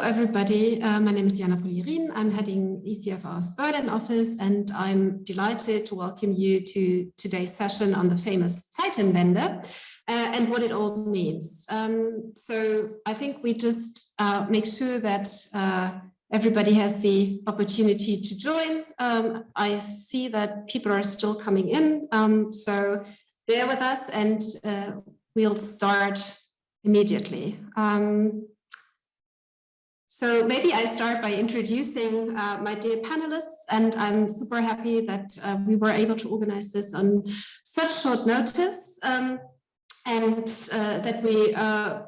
everybody. My name is Jana. I'm heading ECFR's Berlin office, and I'm delighted to welcome you to today's session on the famous Zeitenwende and what it all means. So I think we just make sure that everybody has the opportunity to join. I see that people are still coming in, so bear with us, and we'll start immediately. So maybe I start by introducing my dear panelists, and I'm super happy that we were able to organize this on such short notice, and that we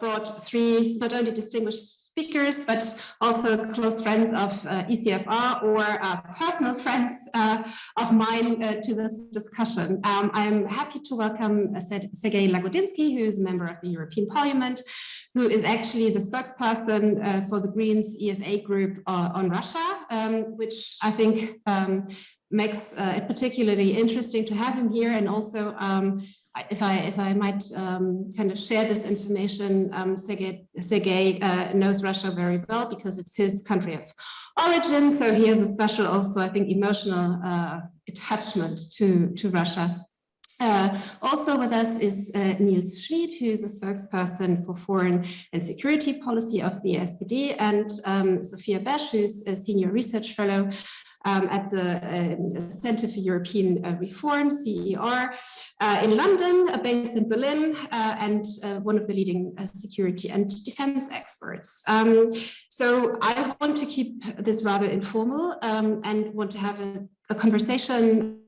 brought three not only distinguished speakers, but also close friends of ECFR or personal friends of mine to this discussion. I'm happy to welcome Sergey Lagodinsky, who is a member of the European Parliament, who is actually the spokesperson for the Greens EFA group on Russia, which I think makes it particularly interesting to have him here. And also, if I might kind of share this information, Sergey knows Russia very well because it's his country of origin. So he has a special, also I think, emotional attachment to Russia. Also with us is Nils Schmid, who is a spokesperson for foreign and security policy of the SPD, and Sophia Besch, who's a senior research fellow at the Center for European Reform, CER, in London, based in Berlin, and one of the leading security and defense experts. So I want to keep this rather informal and want to have a conversation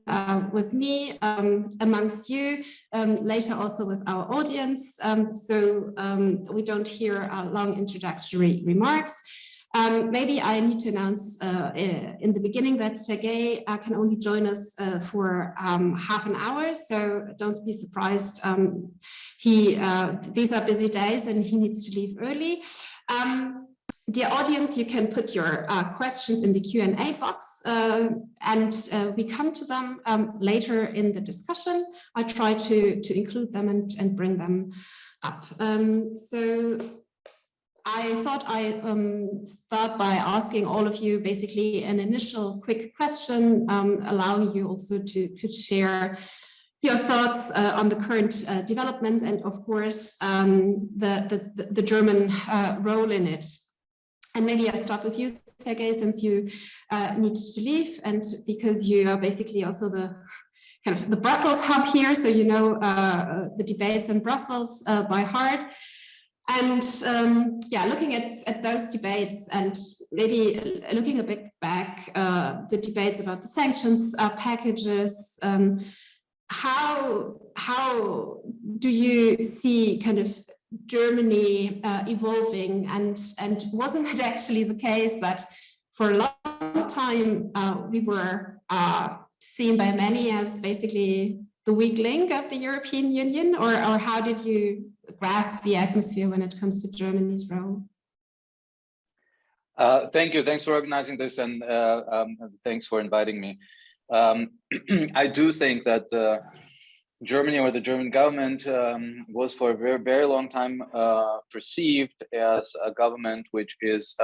with me amongst you, later also with our audience, so we don't hear long introductory remarks. Maybe I need to announce in the beginning that Sergey can only join us for half an hour, so don't be surprised. These are busy days and he needs to leave early. Dear audience, you can put your questions in the Q&A box, and we come to them later in the discussion. I try to include them and bring them up. So I thought I'd start by asking all of you basically an initial quick question, allowing you also to share your thoughts on the current developments and, of course, the German role in it. And maybe I start with you, Sergey, since you need to leave, and because you are basically also the kind of the Brussels hub here, so you know the debates in Brussels by heart. And yeah, looking at those debates and maybe looking a bit back, the debates about the sanctions packages, how do you see kind of Germany evolving, and wasn't it actually the case that for a long time we were seen by many as basically the weak link of the European Union, or how did you grasp the atmosphere when it comes to Germany's role? Thank you. Thanks for organizing this, and thanks for inviting me. I do think that Germany, or the German government, was for a very, very long time perceived as a government which is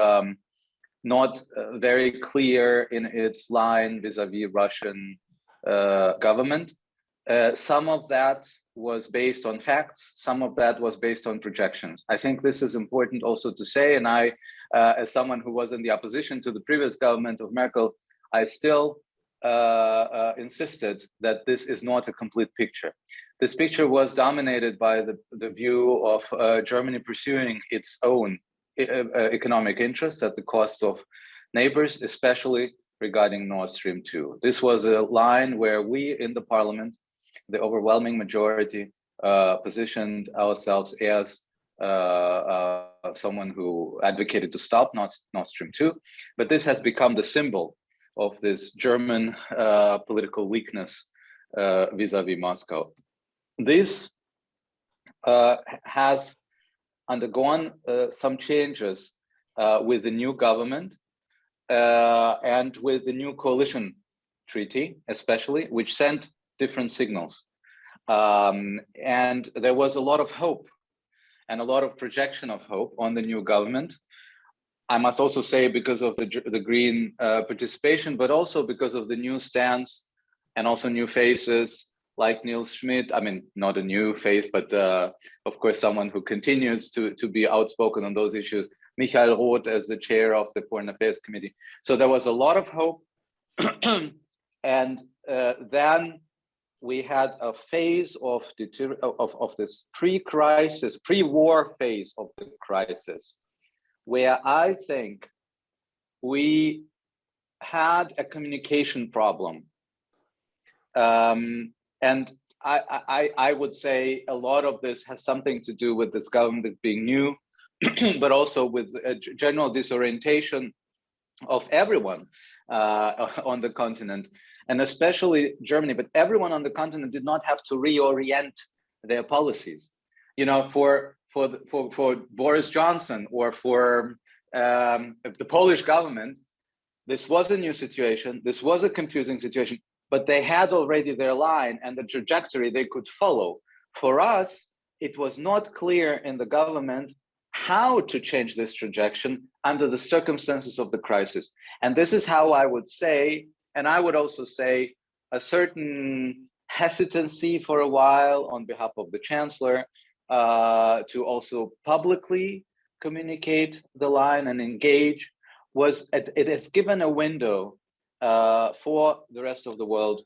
not very clear in its line vis-a-vis Russian government. Some of that was based on facts, some of that was based on projections. I think this is important also to say, and I, as someone who was in the opposition to the previous government of Merkel, I still insisted that this is not a complete picture. This picture was dominated by the view of Germany pursuing its own economic interests at the cost of neighbors, especially regarding Nord Stream 2. This was a line where we in the parliament, the overwhelming majority, positioned ourselves as someone who advocated to stop Nord Stream 2, but this has become the symbol of this German political weakness vis-a-vis Moscow. This has undergone some changes with the new government and with the new coalition treaty, especially, which sent different signals. And there was a lot of hope and a lot of projection of hope on the new government. I must also say because of the Green participation, but also because of the new stance and also new faces like Nils Schmid. I mean, not a new face, but of course, someone who continues to be outspoken on those issues. Michael Roth as the chair of the Foreign Affairs Committee. So there was a lot of hope. And then we had a phase of this pre-crisis, pre-war phase of the crisis, where I think we had a communication problem. And I would say a lot of this has something to do with this government being new, but also with a general disorientation of everyone on the continent, and especially Germany, but everyone on the continent did not have to reorient their policies. You know, for Boris Johnson or for the Polish government, this was a new situation, this was a confusing situation, but they had already their line and the trajectory they could follow. For us, it was not clear in the government how to change this trajectory under the circumstances of the crisis. And this is how I would say, and I would also say a certain hesitancy for a while on behalf of the Chancellor to also publicly communicate the line and engage. It has given a window for the rest of the world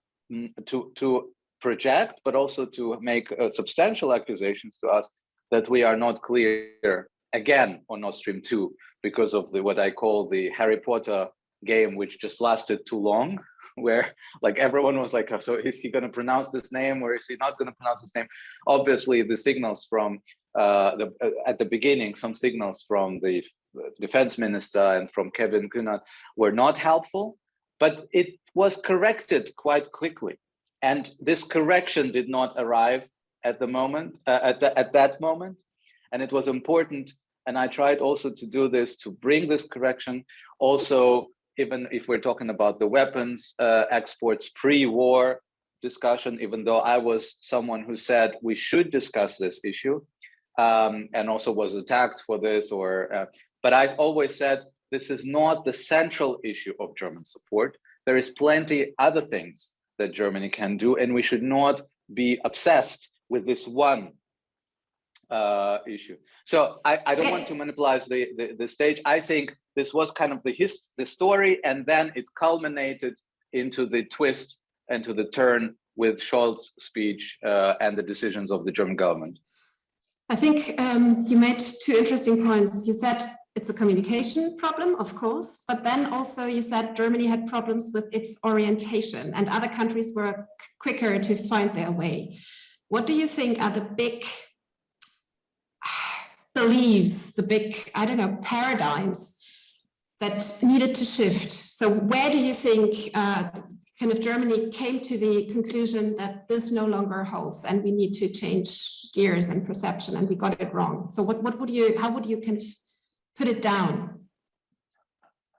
to project, but also to make substantial accusations to us that we are not clear again on Nord Stream 2 because of what I call the Harry Potter game, which just lasted too long, where like everyone was like, so is he going to pronounce this name or is he not going to pronounce this name? Obviously, the signals from at the beginning, some signals from the defense minister and from Kevin Kühnert were not helpful, but it was corrected quite quickly. And this correction did not arrive at the moment, at that moment. And it was important. And I tried also to do this, to bring this correction. Also, even if we're talking about the weapons exports pre-war discussion, even though I was someone who said we should discuss this issue and also was attacked for this, but I always said this is not the central issue of German support. There is plenty other things that Germany can do, and we should not be obsessed with this one issue. So I don't want to monopolize the stage. I think this was kind of the story, and then it culminated into the twist and to the turn with Scholz's speech and the decisions of the German government. I think you made two interesting points. You said it's a communication problem, of course, but then also you said Germany had problems with its orientation and other countries were quicker to find their way. What do you think are the big beliefs, the big, I don't know, paradigms that needed to shift? So where do you think kind of Germany came to the conclusion that this no longer holds and we need to change gears and perception and we got it wrong? So how would you kind of put it down?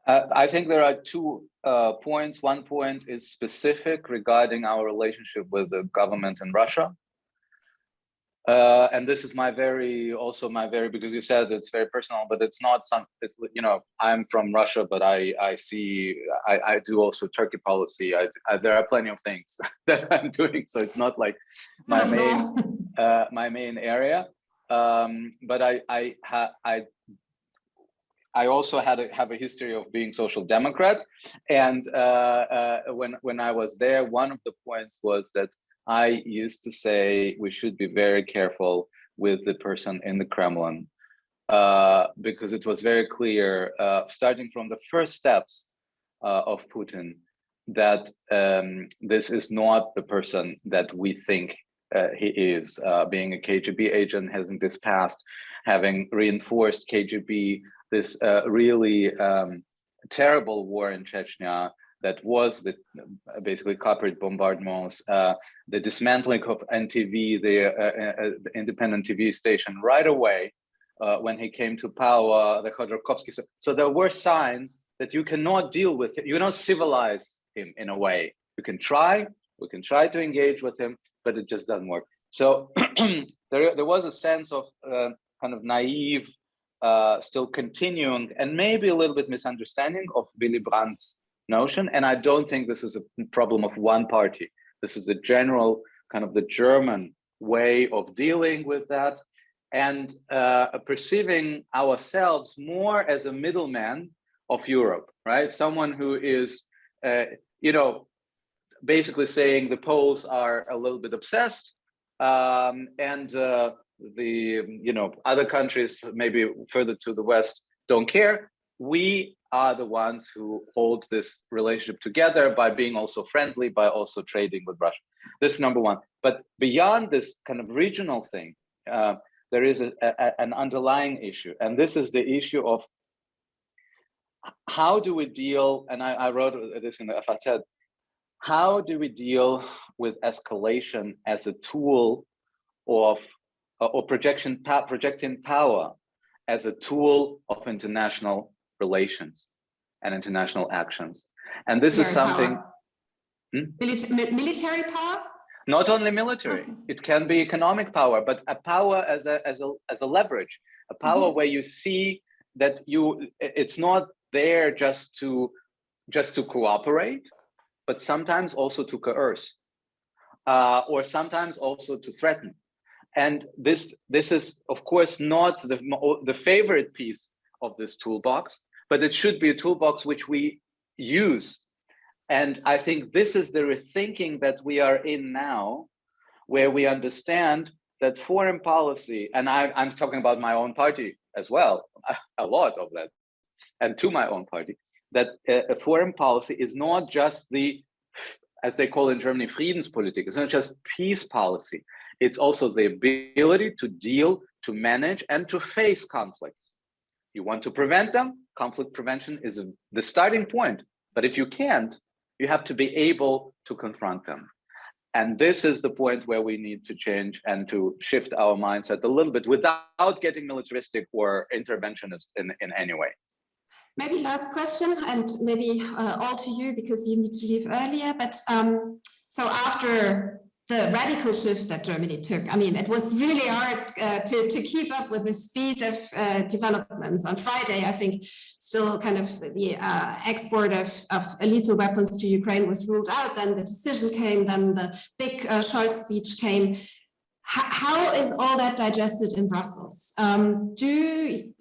I think there are 2 points. One point is specific regarding our relationship with the government in Russia. And this is because you said it's very personal, but it's not it's, you know, I'm from Russia, but I do also Turkey policy. There are plenty of things that I'm doing, so it's not like my main area. But I also have a history of being social democrat, and when I was there, one of the points was that I used to say we should be very careful with the person in the Kremlin because it was very clear, starting from the first steps of Putin, that this is not the person that we think he is, being a KGB agent, having this past, having reinforced KGB, this really terrible war in Chechnya, that was basically corporate bombardments, the dismantling of NTV, the independent TV station, right away when he came to power, the Khodorkovsky. So there were signs that you cannot deal with him, you cannot civilize him in a way. We can try to engage with him, but it just doesn't work. So there was a sense of kind of naive still continuing and maybe a little bit misunderstanding of Willy Brandt's notion. And I don't think this is a problem of one party. This is the general kind of the German way of dealing with that, and perceiving ourselves more as a middleman of Europe, right? Someone who is, basically saying the Poles are a little bit obsessed, and the other countries maybe further to the west don't care. We are the ones who hold this relationship together by being also friendly, by also trading with Russia. This is number one. But beyond this kind of regional thing, there is an underlying issue, and this is the issue of how do we deal, and I wrote this in the FAZ, how do we deal with escalation as a tool of, or projecting power as a tool of international relations and international actions? And this is something. Military power? Not only military, it can be economic power, but a power as a leverage, a power where you see that it's not there just to cooperate, but sometimes also to coerce, or sometimes also to threaten. And this is, of course, not the favorite piece of this toolbox, but it should be a toolbox which we use. And I think this is the rethinking that we are in now, where we understand that foreign policy, and I'm talking about my own party as well, a lot of that, and to my own party, that a foreign policy is not just the, as they call in Germany, Friedenspolitik. It's not just peace policy. It's also the ability to deal, to manage, and to face conflicts. You want to prevent them? Conflict prevention is the starting point. But if you can't, you have to be able to confront them. And this is the point where we need to change and to shift our mindset a little bit without getting militaristic or interventionist in any way. Maybe last question, and maybe all to you because you need to leave earlier. But so after the radical shift that Germany took, I mean, it was really hard to keep up with the speed of developments. On Friday, I think still kind of the export of lethal weapons to Ukraine was ruled out. Then the decision came, then the big Scholz speech came. How is all that digested in Brussels?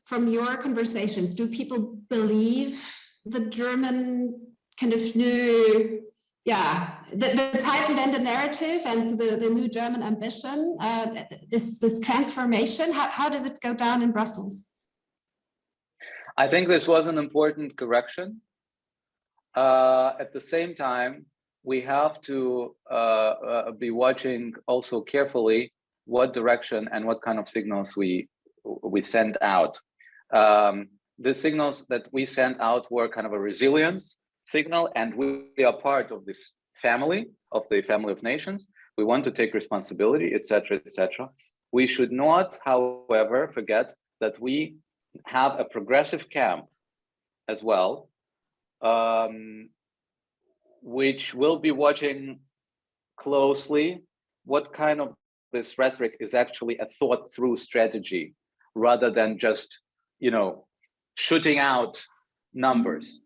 From your conversations, do people believe the German kind of new, the Zeitenwende narrative and the new German ambition, this transformation? How does it go down in Brussels? I think this was an important correction. At the same time, we have to be watching also carefully what direction and what kind of signals we send out. The signals that we sent out were kind of a resilience signal, and we are part of this family, of the family of nations. We want to take responsibility, etc., etc. We should not, however, forget that we have a progressive camp as well, which will be watching closely what kind of this rhetoric is actually a thought through strategy rather than just, shooting out numbers.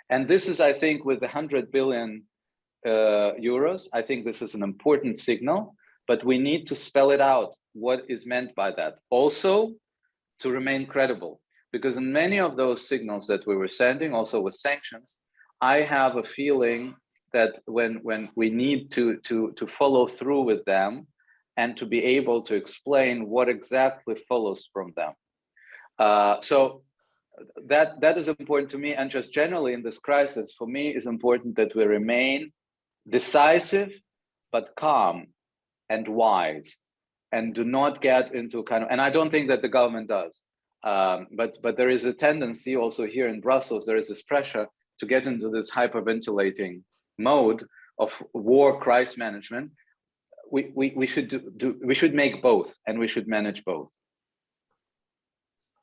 And this is, I think, with the 100 billion euros, I think this is an important signal, but we need to spell it out, what is meant by that. Also, to remain credible, because in many of those signals that we were sending, also with sanctions, I have a feeling that when we need to follow through with them and to be able to explain what exactly follows from them. So that is important to me, and just generally in this crisis, for me, is important that we remain decisive, but calm and wise, and do not get into kind of, and I don't think that the government does, but there is a tendency also here in Brussels, there is this pressure to get into this hyperventilating mode of war crisis management. We should make both, and we should manage both.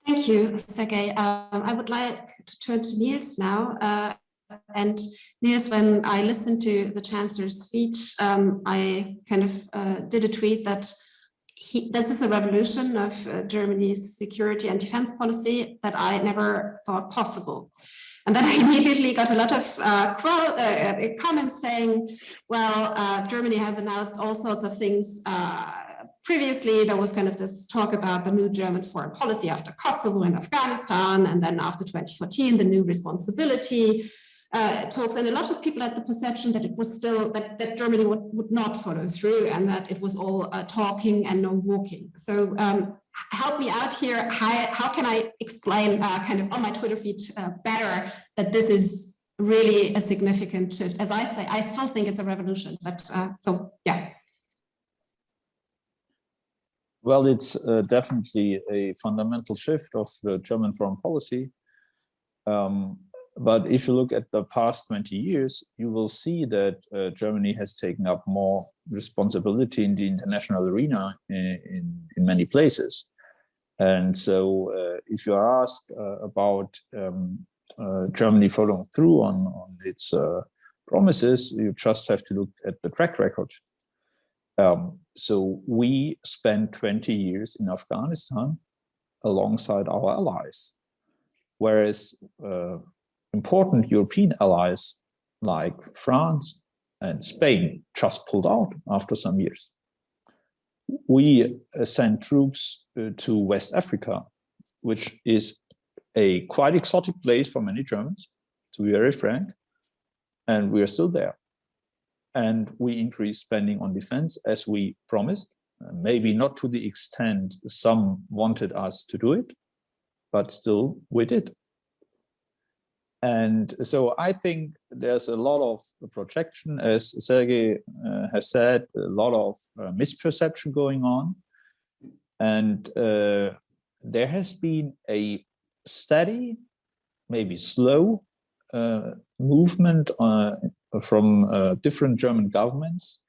Thank you, Sergey. I would like to turn to Nils now. And Nils, when I listened to the Chancellor's speech, I kind of did a tweet that this is a revolution of Germany's security and defense policy that I never thought possible. And then I immediately got a lot of comments saying, well, Germany has announced all sorts of things. Previously, there was kind of this talk about the new German foreign policy after Kosovo and Afghanistan, and then after 2014, the new responsibility talks. And a lot of people had the perception that it was still, that Germany would not follow through and that it was all talking and no walking. So help me out here. How can I explain kind of on my Twitter feed better that this is really a significant shift? As I say, I still think it's a revolution, but so yeah. Well, it's definitely a fundamental shift of the German foreign policy. But if you look at the past 20 years, you will see that Germany has taken up more responsibility in the international arena in many places. And so if you are asked about Germany following through on its promises, you just have to look at the track record. So we spent 20 years in Afghanistan alongside our allies, whereas important European allies like France and Spain just pulled out after some years. We sent troops to West Africa, which is a quite exotic place for many Germans, to be very frank, and we are still there. And we increased spending on defense as we promised, maybe not to the extent some wanted us to do it, but still we did. And so I think there's a lot of projection, as Sergey has said, a lot of misperception going on. And there has been a steady, maybe slow movement from different German governments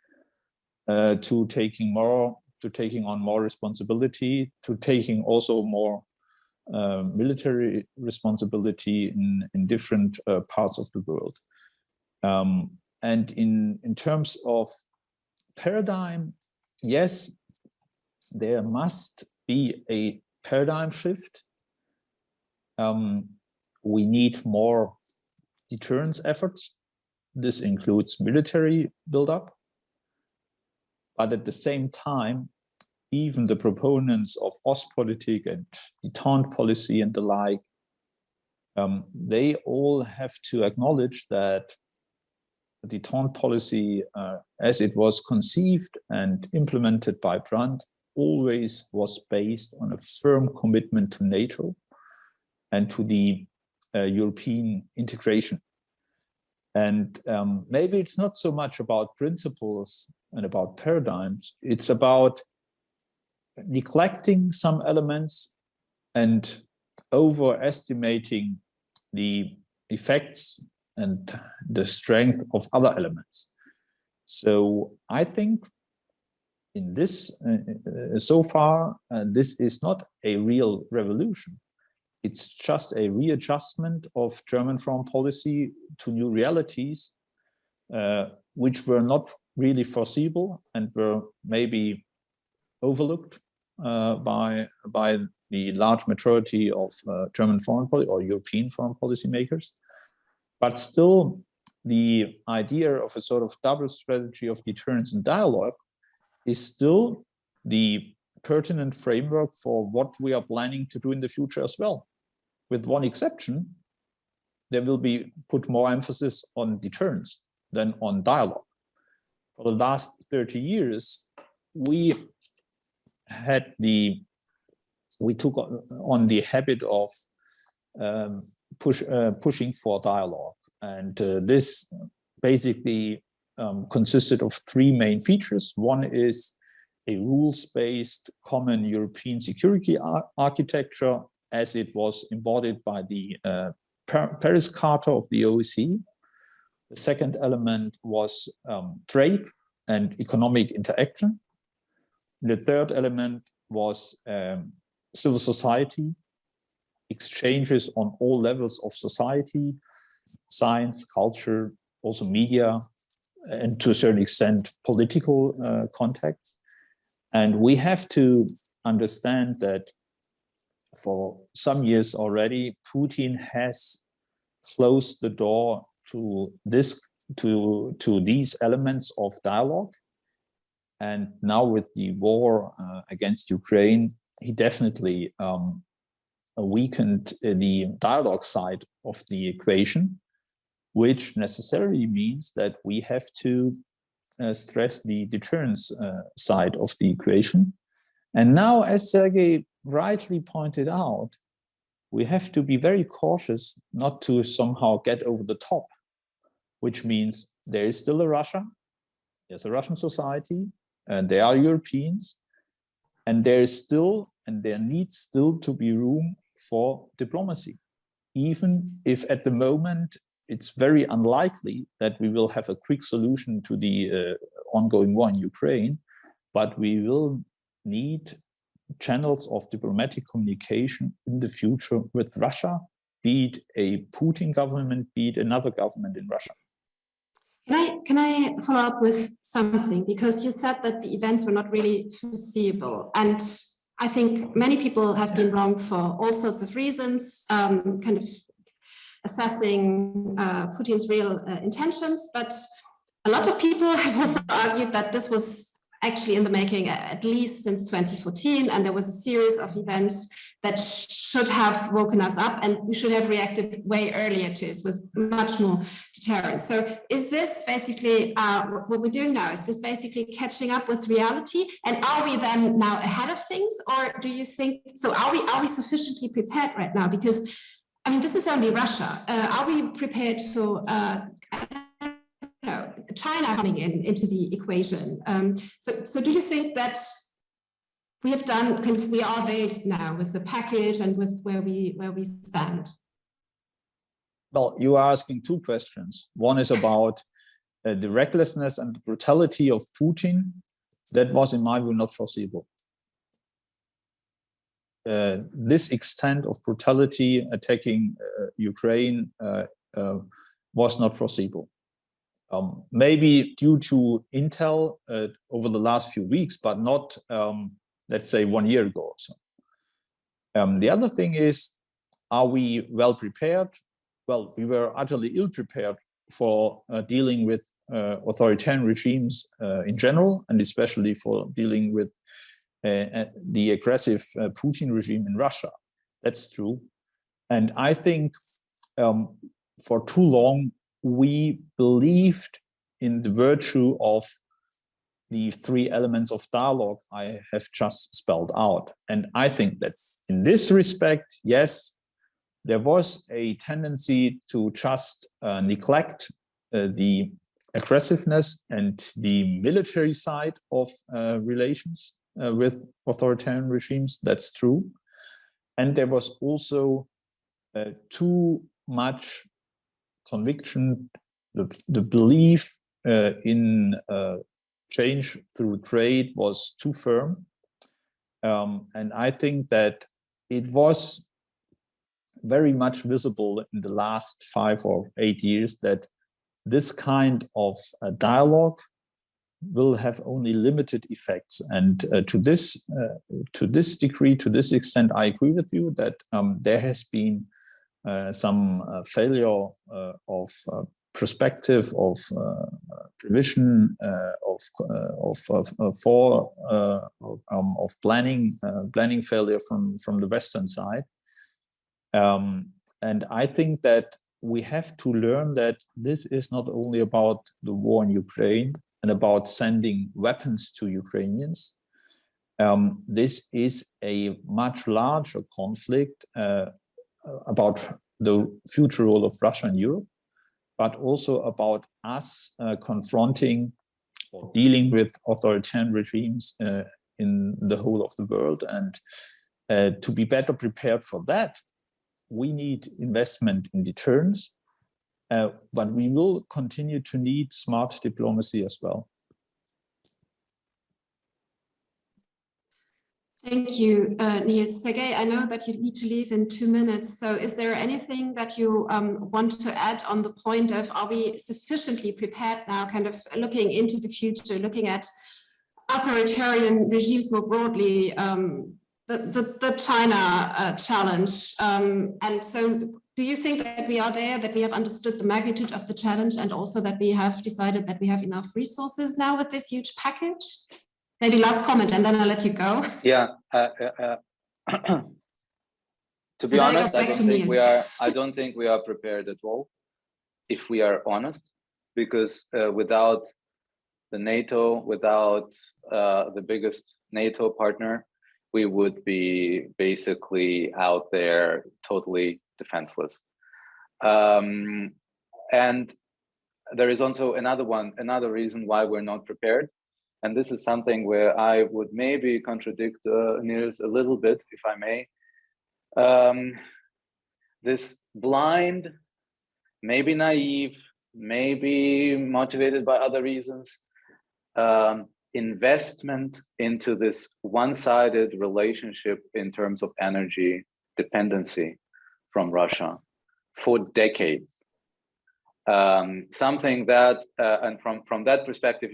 to taking on more responsibility, to taking also more military responsibility in different parts of the world. And in terms of paradigm, yes, there must be a paradigm shift. We need more deterrence efforts. This includes military buildup. But at the same time, even the proponents of Ostpolitik and detente policy and the like, they all have to acknowledge that the detente policy, as it was conceived and implemented by Brandt, always was based on a firm commitment to NATO and to the European integration. And maybe it's not so much about principles and about paradigms, it's about neglecting some elements and overestimating the effects and the strength of other elements. So I think in this, so far, this is not a real revolution. It's just a readjustment of German foreign policy to new realities, which were not really foreseeable and were maybe overlooked by the large majority of German foreign policy or European foreign policy makers. But still, the idea of a sort of double strategy of deterrence and dialogue is still the pertinent framework for what we are planning to do in the future as well. With one exception, there will be put more emphasis on deterrence than on dialogue. For the last 30 years, we took on the habit of pushing for dialogue. And this basically consisted of three main features. One is a rules-based common European security architecture, as it was embodied by the Paris Charter of the OSCE. The second element was trade and economic interaction. The third element was civil society, exchanges on all levels of society, science, culture, also media, and to a certain extent, political contacts. And we have to understand that for some years already, Putin has closed the door to these elements of dialogue. And now with the war against Ukraine, he definitely weakened the dialogue side of the equation, which necessarily means that we have to stress the deterrence side of the equation. And now, as Sergey rightly pointed out, we have to be very cautious not to somehow get over the top, which means there is still a Russia, there's a Russian society, and there are Europeans, and there is still, and there needs still to be room for diplomacy, even if at the moment it's very unlikely that we will have a quick solution to the ongoing war in Ukraine, but we will need channels of diplomatic communication in the future with Russia, be it a Putin government, be it another government in Russia. Can I follow up with something? Because you said that the events were not really foreseeable. And I think many people have been wrong for all sorts of reasons, kind of assessing Putin's real intentions. But a lot of people have also argued that this was actually in the making at least since 2014, and there was a series of events that should have woken us up, and we should have reacted way earlier to this with much more deterrence. So is this basically what we're doing now? Is this basically catching up with reality? And are we then now ahead of things, or do you think, so are we sufficiently prepared right now? Because, I mean, this is only Russia. Are we prepared for China coming into the equation? So do you think that we have done, kind of, we are there now with the package and with where we stand? Well, you are asking two questions. One is about the recklessness and the brutality of Putin. That was, in my view, not foreseeable. This extent of brutality attacking Ukraine was not foreseeable. Maybe due to intel over the last few weeks, but not, let's say, 1 year ago or so. The other thing is, are we well prepared? Well, we were utterly ill prepared for dealing with authoritarian regimes in general, and especially for dealing with the aggressive Putin regime in Russia. That's true. And I think for too long, we believed in the virtue of the three elements of dialogue I have just spelled out. And I think that in this respect, yes, there was a tendency to just neglect the aggressiveness and the military side of relations with authoritarian regimes. That's true. And there was also too much conviction, the belief in change through trade was too firm. And I think that it was very much visible in the last 5 or 8 years that this kind of dialogue will have only limited effects. And to this degree, to this extent, I agree with you that there has been some failure of perspective, of prevision, of planning failure from the Western side. And I think that we have to learn that this is not only about the war in Ukraine and about sending weapons to Ukrainians. This is a much larger conflict about the future role of Russia in Europe, but also about us confronting or dealing with authoritarian regimes in the whole of the world. And to be better prepared for that, we need investment in deterrence, but we will continue to need smart diplomacy as well. Thank you, Nils. Sergey, I know that you need to leave in 2 minutes. So is there anything that you want to add on the point of, are we sufficiently prepared now, kind of looking into the future, looking at authoritarian regimes more broadly, the China challenge. And so do you think that we are there, that we have understood the magnitude of the challenge, and also that we have decided that we have enough resources now with this huge package? Maybe last comment, and then I'll let you go. Yeah. To be honest, I don't think we are prepared at all, if we are honest, because without the NATO, without the biggest NATO partner, we would be basically out there totally defenseless. And there is also another reason why we're not prepared. And this is something where I would maybe contradict Nils a little bit, if I may. This blind, maybe naive, maybe motivated by other reasons, investment into this one-sided relationship in terms of energy dependency from Russia for decades. Something that, and from that perspective,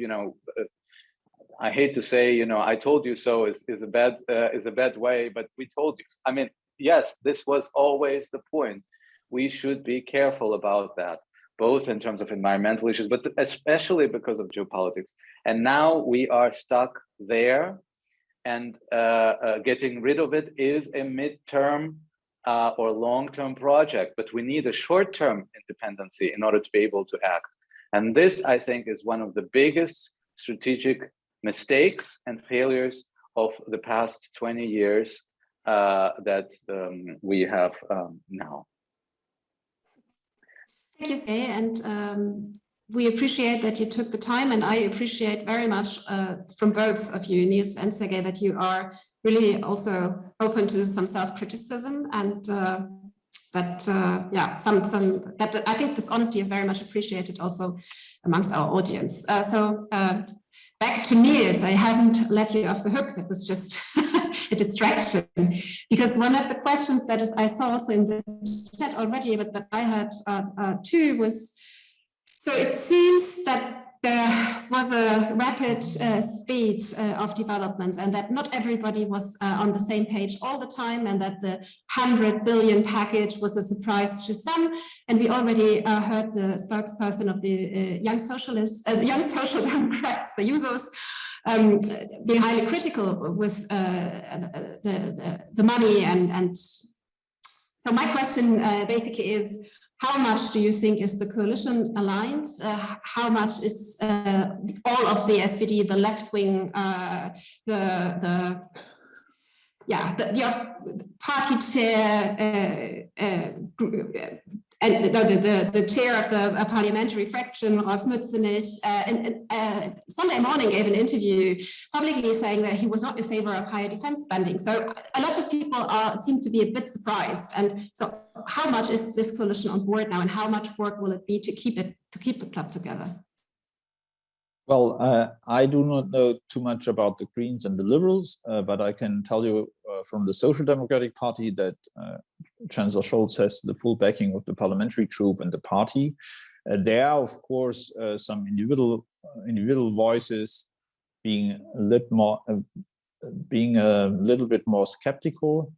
I hate to say, I told you so is a bad way, but we told you. I mean, yes, this was always the point. We should be careful about that, both in terms of environmental issues, but especially because of geopolitics. And now we are stuck there, and getting rid of it is a midterm or long-term project, but we need a short-term independency in order to be able to act. And this, I think, is one of the biggest strategic mistakes and failures of the past 20 years that we have now. Thank you, Sergey, and we appreciate that you took the time, and I appreciate very much from both of you, Nils and Sergey, that you are really also open to some self-criticism, and that I think this honesty is very much appreciated also amongst our audience. So back to Nils, I haven't let you off the hook. That was just a distraction, because one of the questions that I saw also in the chat already, but that I had too, was, so it seems that there was a rapid speed of developments, and that not everybody was on the same page all the time, and that the 100 billion package was a surprise to some. And we already heard the spokesperson of the Young Social Democrats, the Jusos, be highly critical with the money. And so my question basically is, how much do you think is the coalition aligned? How much is all of the SPD, the left wing, your party chair, and the chair of the parliamentary fraction, Rolf Mützenich, Sunday morning gave an interview publicly saying that he was not in favor of higher defense spending. So a lot of people seem to be a bit surprised. And so how much is this coalition on board now, and how much work will it be to keep the club together? Well, I do not know too much about the Greens and the Liberals, but I can tell you from the Social Democratic Party that Chancellor Scholz has the full backing of the parliamentary group and the party. There are, of course, some individual voices being a little bit more skeptical,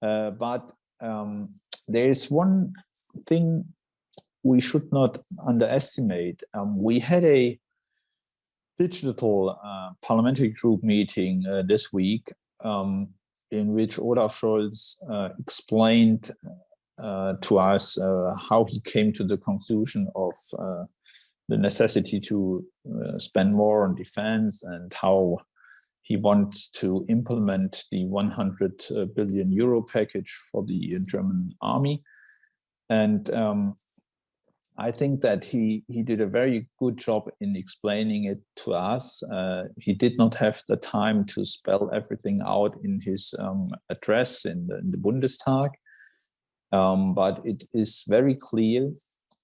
but there is one thing we should not underestimate. We had a digital parliamentary group meeting this week, in which Olaf Scholz explained to us how he came to the conclusion of the necessity to spend more on defense, and how he wants to implement the 100 billion euro package for the German army. And I think that he did a very good job in explaining it to us. He did not have the time to spell everything out in his address in the Bundestag, but it is very clear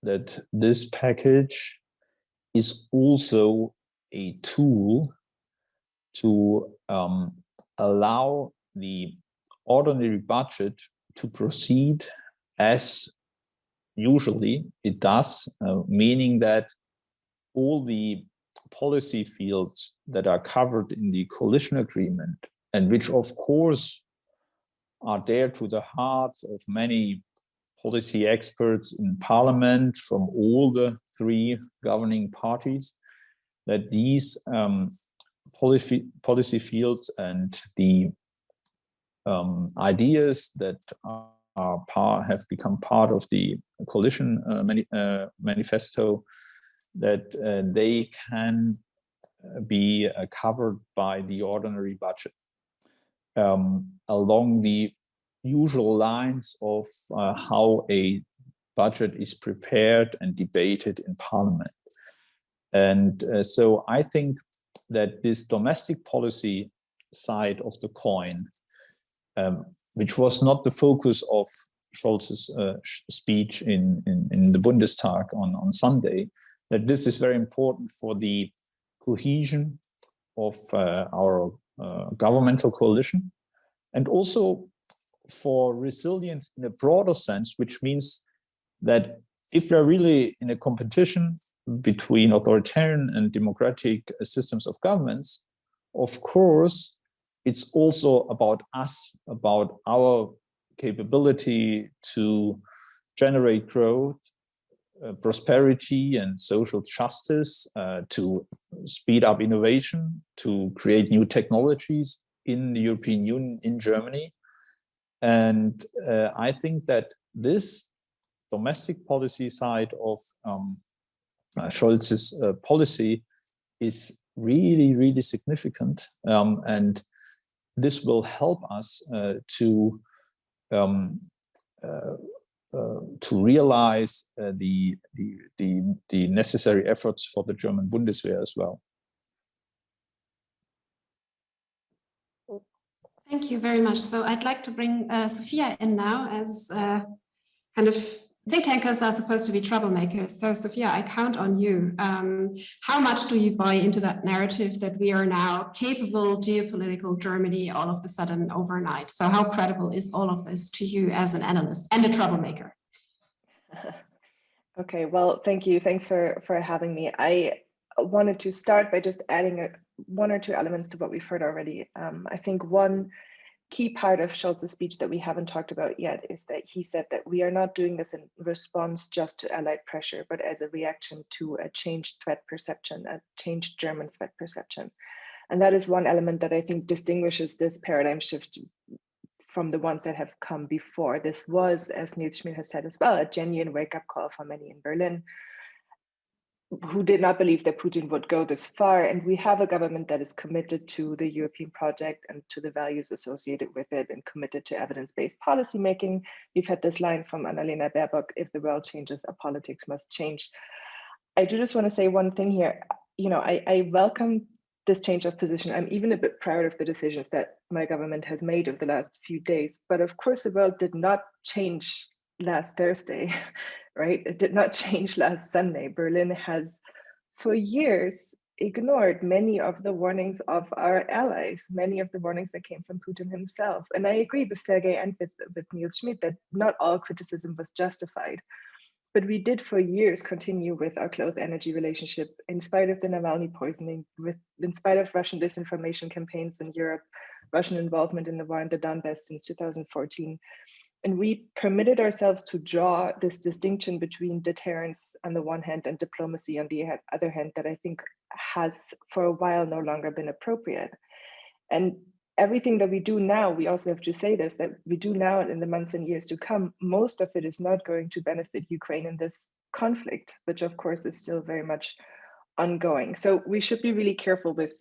that this package is also a tool to allow the ordinary budget to proceed as usually it does, meaning that all the policy fields that are covered in the coalition agreement, and which of course are dear to the hearts of many policy experts in parliament from all the three governing parties, that these policy fields and the ideas that have become part of the coalition manifesto, that they can be covered by the ordinary budget along the usual lines of how a budget is prepared and debated in parliament. And so I think that this domestic policy side of the coin, which was not the focus of Scholz's speech in the Bundestag on Sunday, that this is very important for the cohesion of our governmental coalition, and also for resilience in a broader sense, which means that if we're really in a competition between authoritarian and democratic systems of governments, of course, it's also about us, about our capability to generate growth, prosperity and social justice, to speed up innovation, to create new technologies in the European Union, in Germany. And I think that this domestic policy side of Scholz's policy is really, really significant. And this will help us to realize the necessary efforts for the German Bundeswehr as well. Thank you very much. So I'd like to bring Sophia in now, as kind of think tankers are supposed to be troublemakers. So Sophia, I count on you. How much do you buy into that narrative that we are now capable geopolitical Germany all of a sudden overnight? So how credible is all of this to you as an analyst and a troublemaker? Okay, well, thank you. Thanks for having me. I wanted to start by just adding one or two elements to what we've heard already. I think one key part of Scholz's speech that we haven't talked about yet is that he said that we are not doing this in response just to Allied pressure, but as a reaction to a changed threat perception, a changed German threat perception. And that is one element that I think distinguishes this paradigm shift from the ones that have come before. This was, as Nils Schmid has said as well, a genuine wake-up call for many in Berlin, who did not believe that Putin would go this far. And we have a government that is committed to the European project and to the values associated with it, and committed to evidence-based policymaking. We've had this line from Annalena Baerbock: if the world changes, our politics must change. I do just want to say one thing here. You know, I welcome this change of position. I'm even a bit proud of the decisions that my government has made over the last few days. But of course, the world did not change last Thursday, right? It did not change last Sunday. Berlin has, for years, ignored many of the warnings of our allies, many of the warnings that came from Putin himself. And I agree with Sergey and with Nils Schmid that not all criticism was justified. But we did for years continue with our close energy relationship, in spite of the Navalny poisoning, in spite of Russian disinformation campaigns in Europe, Russian involvement in the war in the Donbass since 2014. And we permitted ourselves to draw this distinction between deterrence on the one hand and diplomacy on the other hand that I think has for a while no longer been appropriate. And everything that we do now, we also have to say this, that we do now in the months and years to come, most of it is not going to benefit Ukraine in this conflict, which of course is still very much ongoing. So we should be really careful with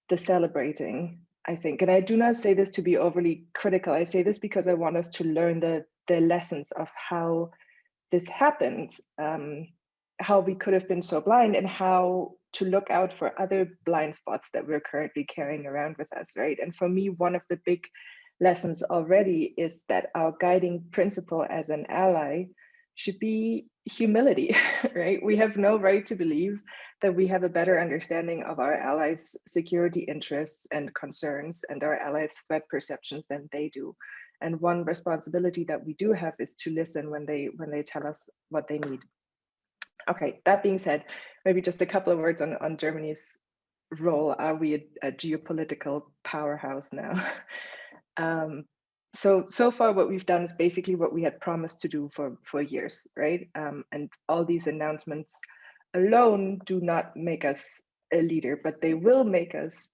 the celebrating, I think. And I do not say this to be overly critical. I say this because I want us to learn the lessons of how this happens, how we could have been so blind, and how to look out for other blind spots that we're currently carrying around with us, right? And for me, one of the big lessons already is that our guiding principle as an ally should be humility, right? We have no right to believe that we have a better understanding of our allies' security interests and concerns and our allies' threat perceptions than they do. And one responsibility that we do have is to listen when they tell us what they need. Okay, that being said, maybe just a couple of words on Germany's role. Are we a geopolitical powerhouse now? So far what we've done is basically what we had promised to do for years, right? And all these announcements alone do not make us a leader, but they will make us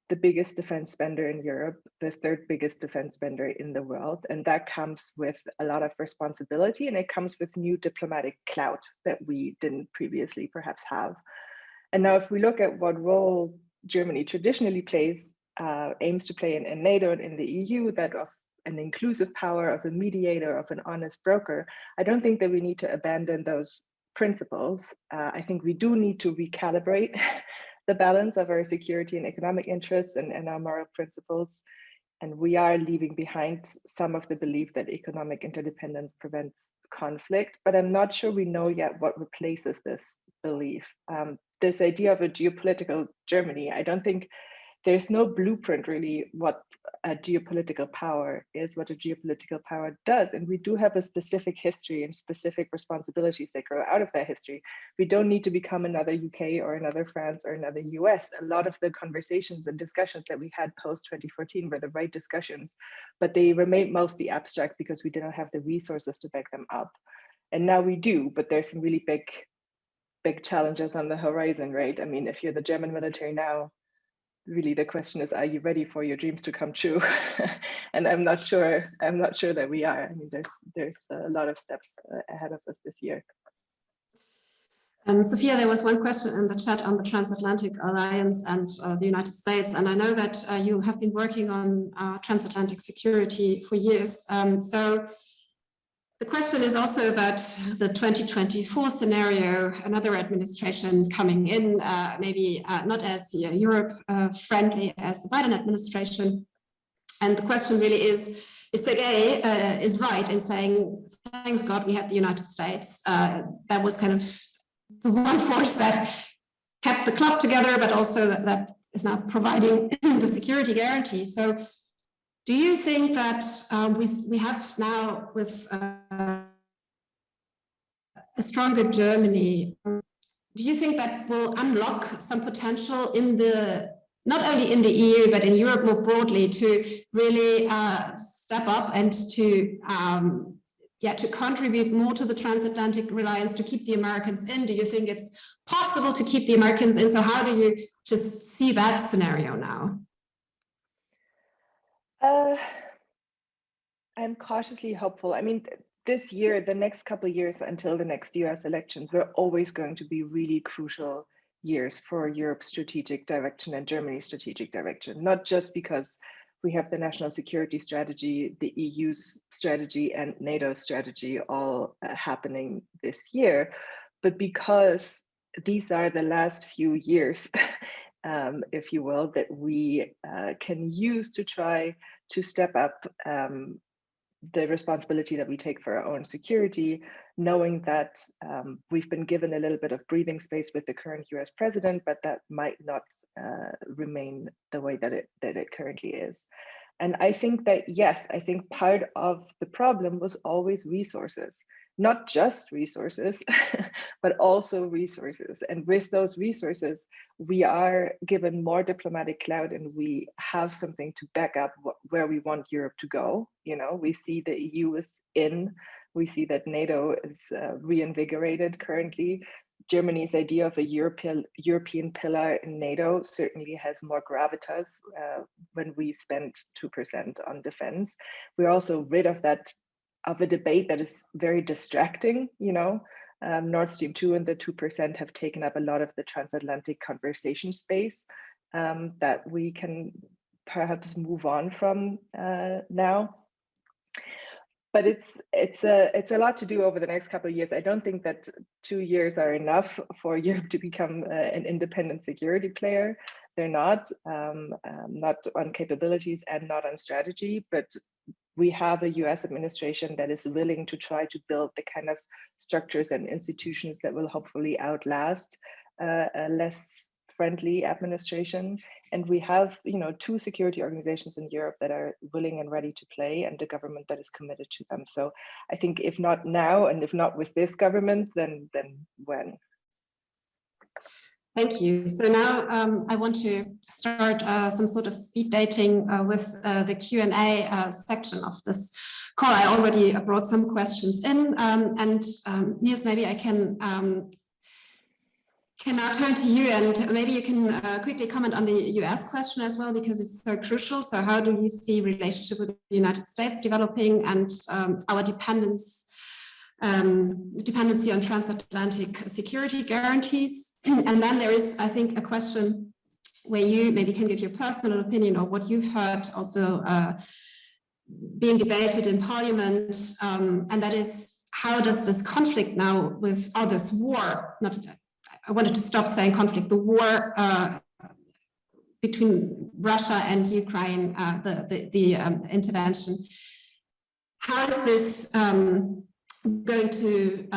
the biggest defense spender in Europe, the third biggest defense spender in the world. And that comes with a lot of responsibility, and it comes with new diplomatic clout that we didn't previously perhaps have. And now if we look at what role Germany traditionally plays, aims to play in NATO and in the EU, that of an inclusive power, of a mediator, of an honest broker, I don't think that we need to abandon those principles. I think we do need to recalibrate the balance of our security and economic interests and our moral principles. And we are leaving behind some of the belief that economic interdependence prevents conflict, but I'm not sure we know yet what replaces this belief. This idea of a geopolitical Germany, I don't think there's no blueprint really what a geopolitical power is, what a geopolitical power does. And we do have a specific history and specific responsibilities that grow out of that history. We don't need to become another UK or another France or another US. A lot of the conversations and discussions that we had post 2014 were the right discussions, but they remained mostly abstract because we didn't have the resources to back them up. And now we do, but there's some really big challenges on the horizon, right? I mean, if you're the German military now, really the question is, are you ready for your dreams to come true? And I'm not sure that we are. I mean, there's a lot of steps ahead of us this year. Sophia, there was one question in the chat on the transatlantic alliance and the United States, and I know that you have been working on transatlantic security for years. So the question is also about the 2024 scenario, another administration coming in, maybe not as Europe friendly as the Biden administration. And the question really is, if Sergey is right in saying, thanks God we had the United States, that was kind of the one force that kept the club together, but also that is now providing the security guarantee. So do you think that we have now with a stronger Germany, do you think that will unlock some potential in the, not only in the EU, but in Europe more broadly, to really step up and to contribute more to the transatlantic reliance, to keep the Americans in? Do you think it's possible to keep the Americans in? So how do you just see that scenario now? I'm cautiously hopeful. I mean, this year, the next couple of years until the next US elections, we're always going to be really crucial years for Europe's strategic direction and Germany's strategic direction, not just because we have the national security strategy, the EU's strategy, and NATO's strategy all happening this year, but because these are the last few years, if you will, that we can use to try to step up the responsibility that we take for our own security, knowing that we've been given a little bit of breathing space with the current US president, but that might not remain the way that it currently is. And I think that, yes, I think part of the problem was always resources. Not just resources, but also resources. And with those resources, we are given more diplomatic clout and we have something to back up where we want Europe to go. You know, we see the EU is in, we see that NATO is reinvigorated currently. Germany's idea of a European pillar in NATO certainly has more gravitas when we spend 2% on defense. We're also rid of a debate that is very distracting, you know. Nord Stream 2 and the 2% have taken up a lot of the transatlantic conversation space that we can perhaps move on from now. But it's a lot to do over the next couple of years. I don't think that 2 years are enough for Europe to become an independent security player. They're not on capabilities and not on strategy, but we have a US administration that is willing to try to build the kind of structures and institutions that will hopefully outlast a less friendly administration, and we have, you know, 2 security organizations in Europe that are willing and ready to play, and a government that is committed to them. So I think if not now, and if not with this government, then when? Thank you. So now I want to start some sort of speed dating with the Q&A section of this call. I already brought some questions in, and Nils, maybe I can now turn to you, and maybe you can quickly comment on the US question as well, because it's so crucial. So how do you see relationship with the United States developing, and our dependency on transatlantic security guarantees? And then there is, I think, a question where you maybe can give your personal opinion or what you've heard also being debated in Parliament, and that is, how does this conflict now with all this war, I wanted to stop saying conflict, the war between Russia and Ukraine, the intervention, how is this going to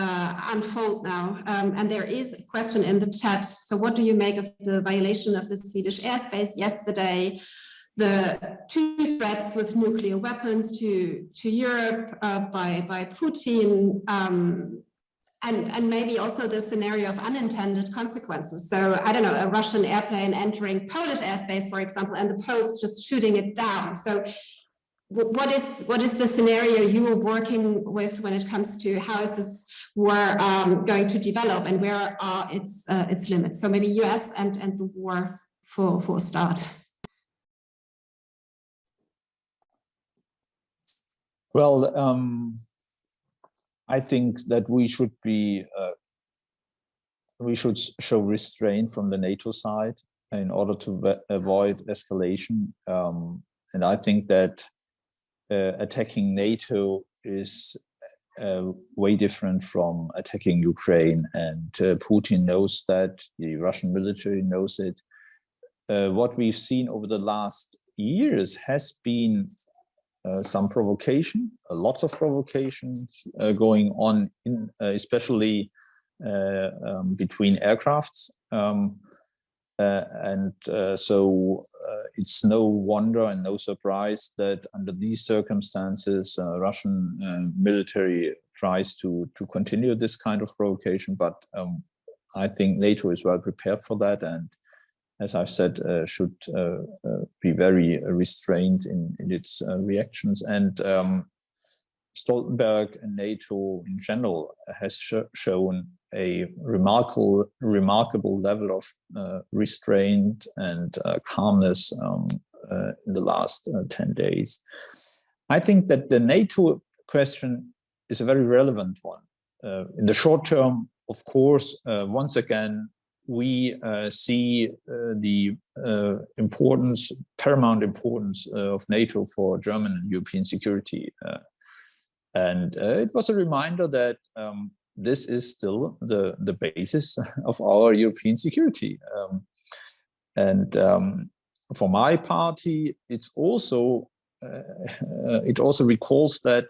unfold now? And there is a question in the chat. So what do you make of the violation of the Swedish airspace yesterday, the 2 threats with nuclear weapons to Europe by Putin, and maybe also the scenario of unintended consequences? So I don't know, a Russian airplane entering Polish airspace, for example, and the Poles just shooting it down. So what is the scenario you are working with when it comes to how is this war going to develop, and where are its limits? So maybe US and the war for a start. Well, I think that we should show restraint from the NATO side in order to avoid escalation, and I think that attacking NATO is way different from attacking Ukraine, and Putin knows that, the Russian military knows it. What we've seen over the last years has been some provocation, lots of provocations going on, especially between aircrafts. So it's no wonder and no surprise that under these circumstances, Russian military tries to continue this kind of provocation. But I think NATO is well prepared for that, and as I've said, should be very restrained in its reactions. And Stoltenberg and NATO in general has shown a remarkable level of restraint and calmness in the last 10 days. I think that the NATO question is a very relevant one. In the short term, of course, once again, we see the paramount importance of NATO for German and European security. And it was a reminder that this is still the basis of our European security. For my party, it also recalls that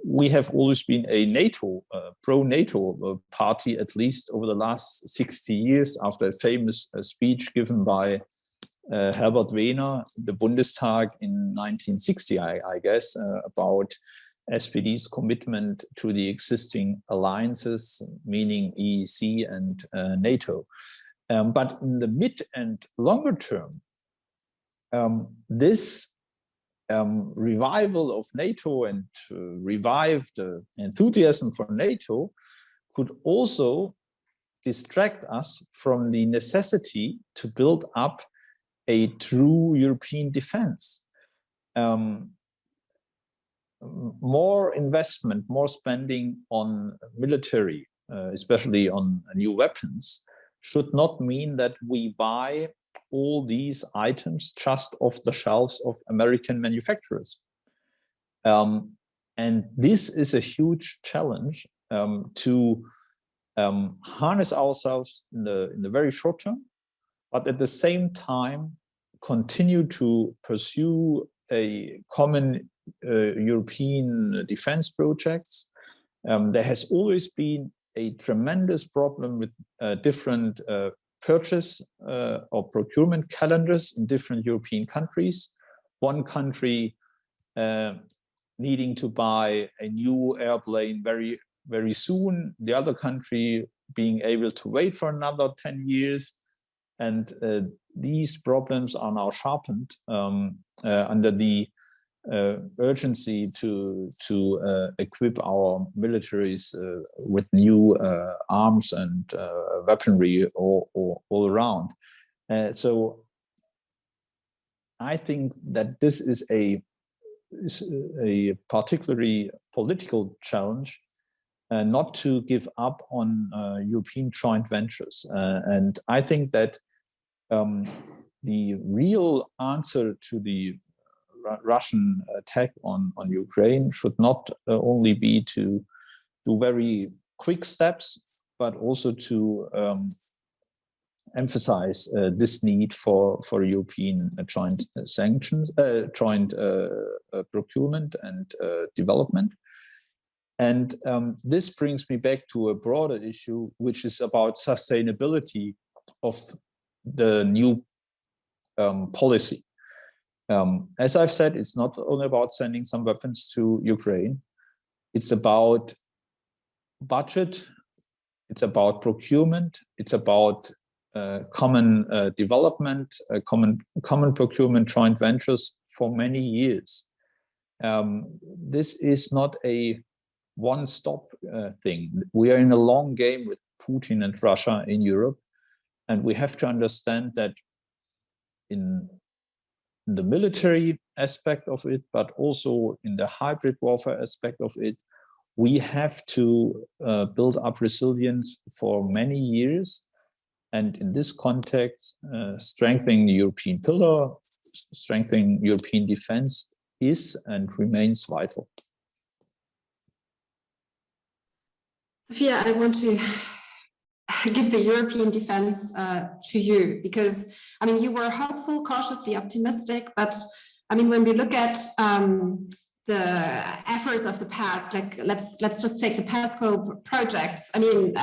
we have always been a NATO, pro-NATO party, at least over the last 60 years, after a famous speech given by Herbert Wehner, the Bundestag in 1960, I guess, about SPD's commitment to the existing alliances, meaning EEC and NATO. But in the mid and longer term, this revival of NATO and revived enthusiasm for NATO could also distract us from the necessity to build up a true European defense. More investment, more spending on military, especially on new weapons, should not mean that we buy all these items just off the shelves of American manufacturers. And this is a huge challenge to harness ourselves in the very short term, but at the same time continue to pursue a common European defense projects. There has always been a tremendous problem with different purchase or procurement calendars in different European countries. One country needing to buy a new airplane very, very soon, the other country being able to wait for another 10 years. And these problems are now sharpened under the urgency to equip our militaries with new arms and weaponry all around. So I think that this is a particularly political challenge, not to give up on European joint ventures. And I think that the real answer to the Russian attack on Ukraine should not only be to do very quick steps, but also to emphasize this need for European joint sanctions, joint procurement and development. And this brings me back to a broader issue, which is about sustainability of the new policy. As I've said, it's not only about sending some weapons to Ukraine. It's about budget. It's about procurement. It's about common development, common procurement, joint ventures for many years. This is not a one-stop thing. We are in a long game with Putin and Russia in Europe, and we have to understand that in the military aspect of it, but also in the hybrid warfare aspect of it, we have to build up resilience for many years. And in this context, strengthening the European pillar, strengthening European defense is and remains vital. Sophia, I want to give the European defense to you, because I mean, you were hopeful, cautiously optimistic, but I mean, when we look at the efforts of the past, like let's just take the PESCO projects. I mean,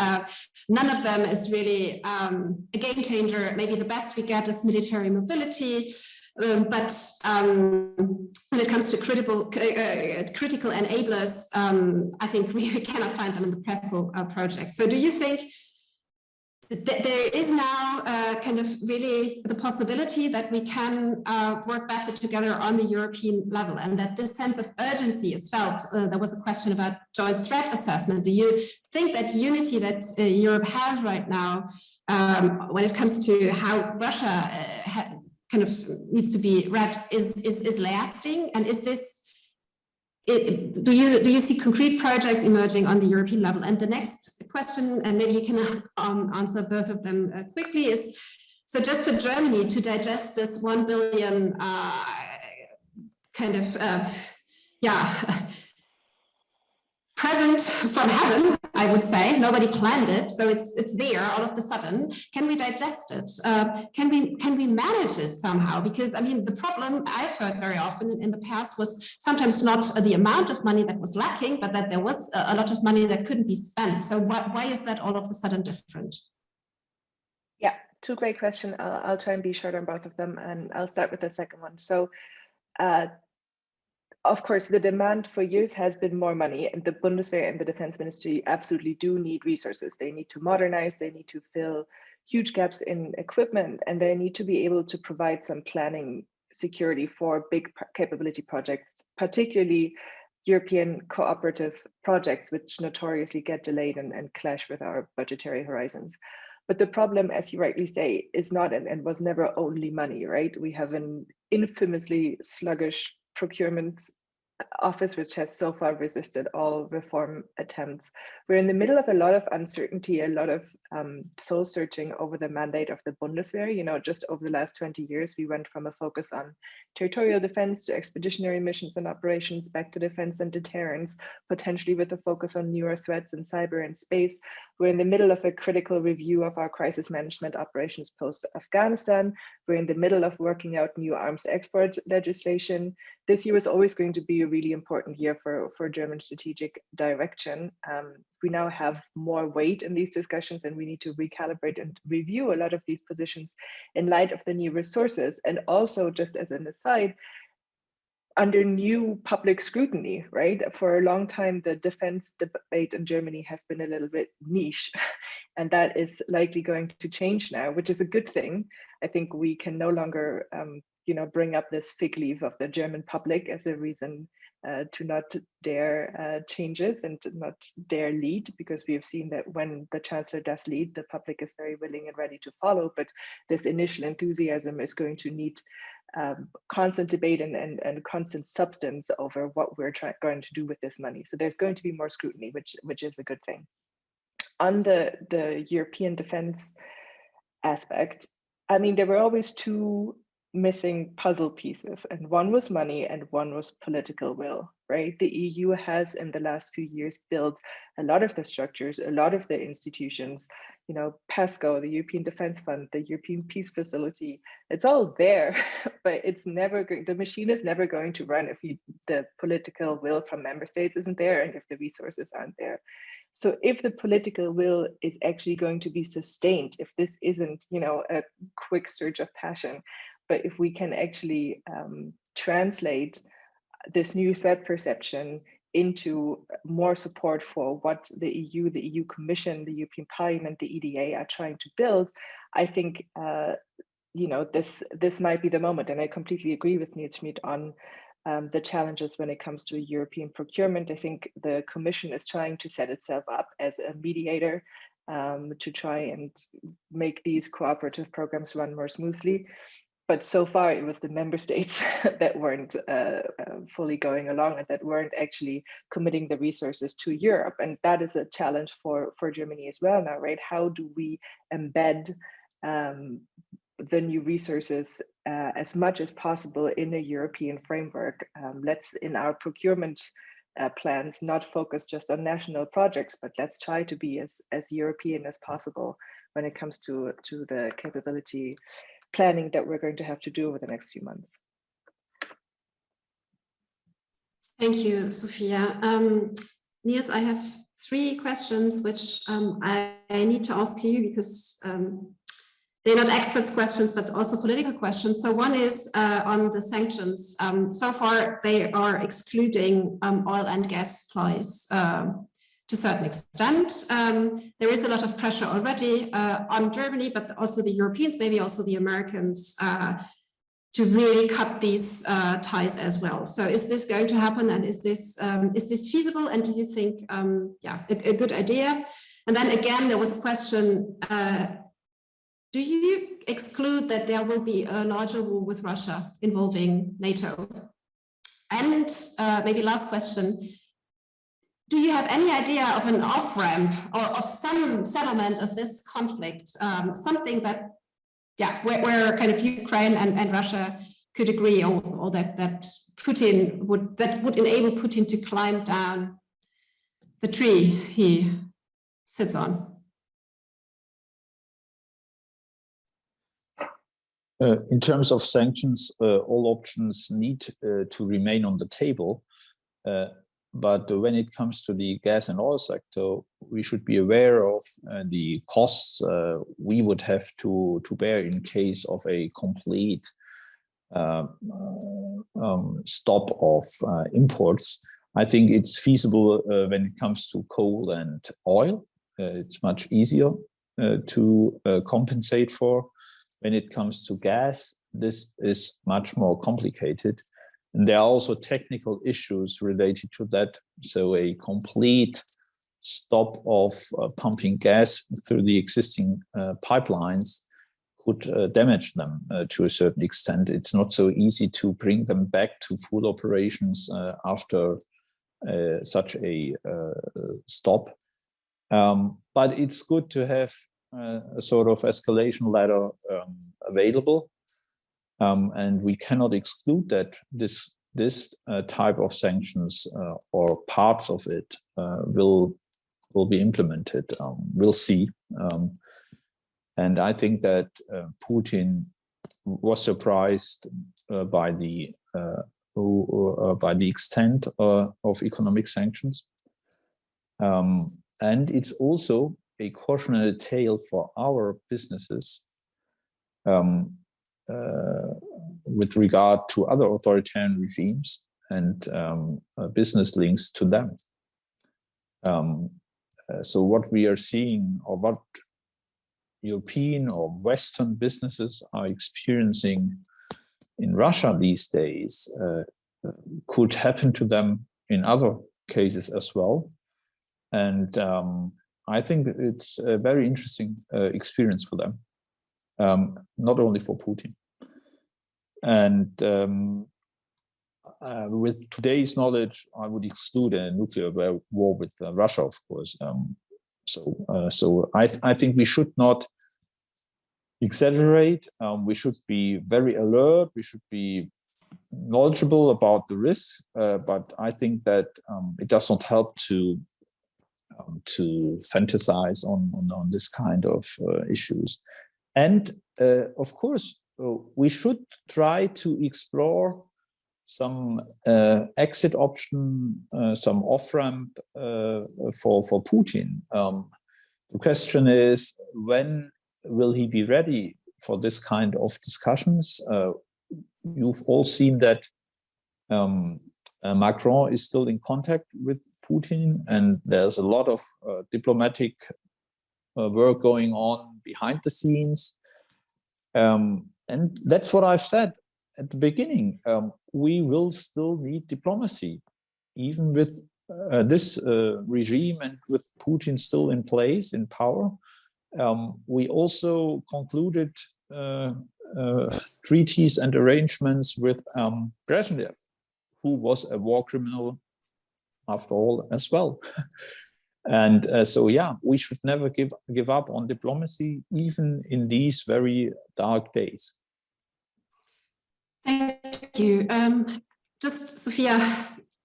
none of them is really a game changer. Maybe the best we get is military mobility, but when it comes to critical enablers, I think we cannot find them in the PESCO project. So do you think there is now kind of really the possibility that we can work better together on the European level, and that this sense of urgency is felt? There was a question about joint threat assessment. Do you think that unity that Europe has right now when it comes to how Russia kind of needs to be read is lasting? And is this, do you see concrete projects emerging on the European level? And the next question, and maybe you can answer both of them quickly, is so just for Germany to digest this 1 billion kind of present from heaven, I would say. Nobody planned it, so it's there all of a sudden. Can we digest it? Can we manage it somehow? Because I mean, the problem I've heard very often in the past was sometimes not the amount of money that was lacking, but that there was a lot of money that couldn't be spent. So why is that all of a sudden different? Yeah, two great questions. I'll try and be short on both of them, and I'll start with the second one. So of course, the demand for years has been more money, and the Bundeswehr and the Defense Ministry absolutely do need resources. They need to modernize, they need to fill huge gaps in equipment, and they need to be able to provide some planning security for big capability projects, particularly European cooperative projects, which notoriously get delayed and clash with our budgetary horizons. But the problem, as you rightly say, is not and was never only money, right? We have an infamously sluggish procurement office, which has so far resisted all reform attempts. We're in the middle of a lot of uncertainty, a lot of soul searching over the mandate of the Bundeswehr. You know, just over the last 20 years, we went from a focus on territorial defense to expeditionary missions and operations, back to defense and deterrence, potentially with a focus on newer threats in cyber and space. We're in the middle of a critical review of our crisis management operations post-Afghanistan. We're in the middle of working out new arms export legislation. This year is always going to be a really important year for German strategic direction. We now have more weight in these discussions, and we need to recalibrate and review a lot of these positions in light of the new resources. And also, just as an aside, under new public scrutiny, right? For a long time, the defense debate in Germany has been a little bit niche, and that is likely going to change now, which is a good thing. I think we can no longer, bring up this fig leaf of the German public as a reason to not dare changes and to not dare lead, because we have seen that when the Chancellor does lead, the public is very willing and ready to follow. But this initial enthusiasm is going to need constant debate and constant substance over what we're going to do with this money. So there's going to be more scrutiny, which is a good thing. On the European defense aspect, I mean, there were always two missing puzzle pieces, and one was money and one was political will, right? The EU has in the last few years built a lot of the structures, a lot of the institutions, PESCO, the European Defense Fund, the European Peace Facility, it's all there, but it's never the machine is never going to run if the political will from member states isn't there and if the resources aren't there. So if the political will is actually going to be sustained, if this isn't, a quick surge of passion, but if we can actually translate this new threat perception into more support for what the EU Commission, the European Parliament, the EDA are trying to build, I think this might be the moment. And I completely agree with Nils Schmid on the challenges when it comes to European procurement. I think the Commission is trying to set itself up as a mediator to try and make these cooperative programs run more smoothly. But so far, it was the member states that weren't fully going along and that weren't actually committing the resources to Europe. And that is a challenge for Germany as well now, right? How do we embed the new resources as much as possible in a European framework? Let's, in our procurement plans, not focus just on national projects, but let's try to be as European as possible when it comes to the capability planning that we're going to have to do over the next few months. Thank you, Sophia. Nils, I have 3 questions which I need to ask you because they're not experts questions, but also political questions. So one is on the sanctions. So far, they are excluding oil and gas supplies to a certain extent. There is a lot of pressure already on Germany, but also the Europeans, maybe also the Americans, to really cut these ties as well. So is this going to happen, and is this feasible, and do you think, a good idea? And then again, there was a question, do you exclude that there will be a larger war with Russia involving NATO? And maybe last question, do you have any idea of an off-ramp or of some settlement of this conflict, something that, where kind of Ukraine and Russia could agree, or that Putin would enable Putin to climb down the tree he sits on? In terms of sanctions, all options need to remain on the table. But when it comes to the gas and oil sector, we should be aware of the costs we would have to bear in case of a complete stop of imports. I think it's feasible when it comes to coal and oil. It's much easier to compensate for. When it comes to gas, this is much more complicated. And there are also technical issues related to that. So a complete stop of pumping gas through the existing pipelines could damage them to a certain extent. It's not so easy to bring them back to full operations after such a stop. But it's good to have a sort of escalation ladder available. And we cannot exclude that this type of sanctions or parts of it will will be implemented. We'll see. And I think that Putin was surprised by the extent of economic sanctions. And it's also a cautionary tale for our businesses with regard to other authoritarian regimes and business links to them. So what we are seeing, or what European or Western businesses are experiencing in Russia these days, could happen to them in other cases as well. And I think it's a very interesting experience for them, not only for Putin. And with today's knowledge, I would exclude a nuclear war with Russia, of course. So I think we should not exaggerate. We should be very alert. We should be knowledgeable about the risks. But I think that it does not help to fantasize on this kind of issues. And of course, we should try to explore some exit option, some off-ramp for Putin. The question is, when will he be ready for this kind of discussions? You've all seen that Macron is still in contact with Putin, and there's a lot of diplomatic work going on behind the scenes. And that's what I've said at the beginning. We will still need diplomacy, even with this regime and with Putin still in place, in power. We also concluded treaties and arrangements with Brezhnev, who was a war criminal after all as well. And so, yeah, we should never give up on diplomacy, even in these very dark days. Thank you. Just, Sophia,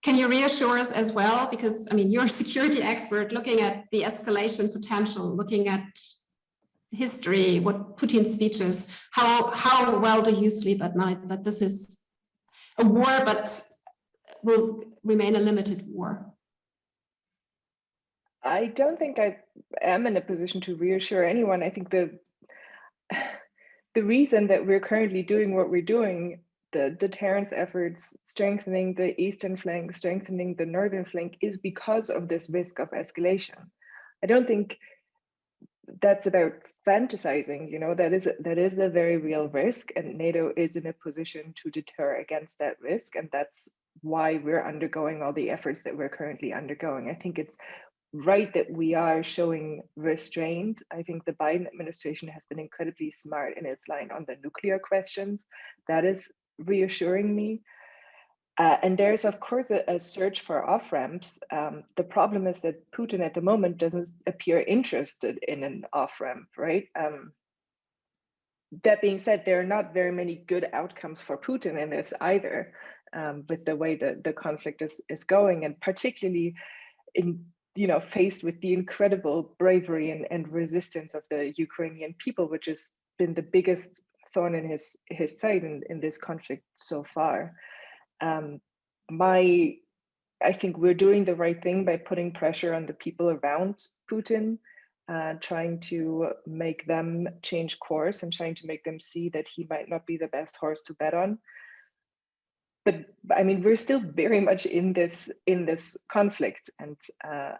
can you reassure us as well? Because, I mean, you're a security expert looking at the escalation potential, looking at history, what Putin's speeches, how well do you sleep at night that this is a war, but will remain a limited war? I don't think I am in a position to reassure anyone. I think the reason that we're currently doing what we're doing, the deterrence efforts, strengthening the eastern flank, strengthening the northern flank, is because of this risk of escalation. I don't think that's about fantasizing. You know, that is a very real risk, and NATO is in a position to deter against that risk, and that's why we're undergoing all the efforts that we're currently undergoing. I think it's right that we are showing restraint. I think the Biden administration has been incredibly smart in its line on the nuclear questions. That is reassuring me. And there's, of course, a search for off-ramps. The problem is that Putin at the moment doesn't appear interested in an off-ramp, right? That being said, there are not very many good outcomes for Putin in this either, with the way that the conflict is going, and particularly in, you know, faced with the incredible bravery and resistance of the Ukrainian people, which has been the biggest thorn in his side in this conflict so far. I think we're doing the right thing by putting pressure on the people around Putin, trying to make them change course and trying to make them see that he might not be the best horse to bet on. But I mean, we're still very much in this conflict, and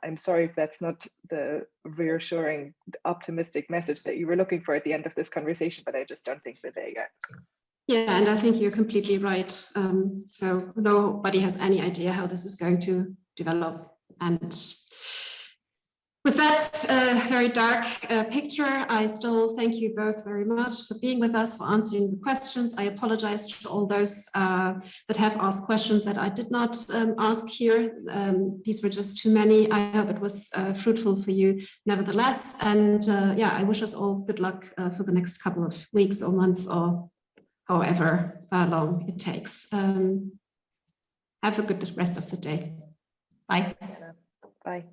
I'm sorry if that's not the reassuring, optimistic message that you were looking for at the end of this conversation, but I just don't think we're there yet. Yeah, and I think you're completely right. So nobody has any idea how this is going to develop. And with that very dark picture, I still thank you both very much for being with us, for answering the questions. I apologize to all those that have asked questions that I did not ask here. These were just too many. I hope it was fruitful for you nevertheless. And yeah, I wish us all good luck for the next couple of weeks or months or however long it takes. Have a good rest of the day. Bye. Bye.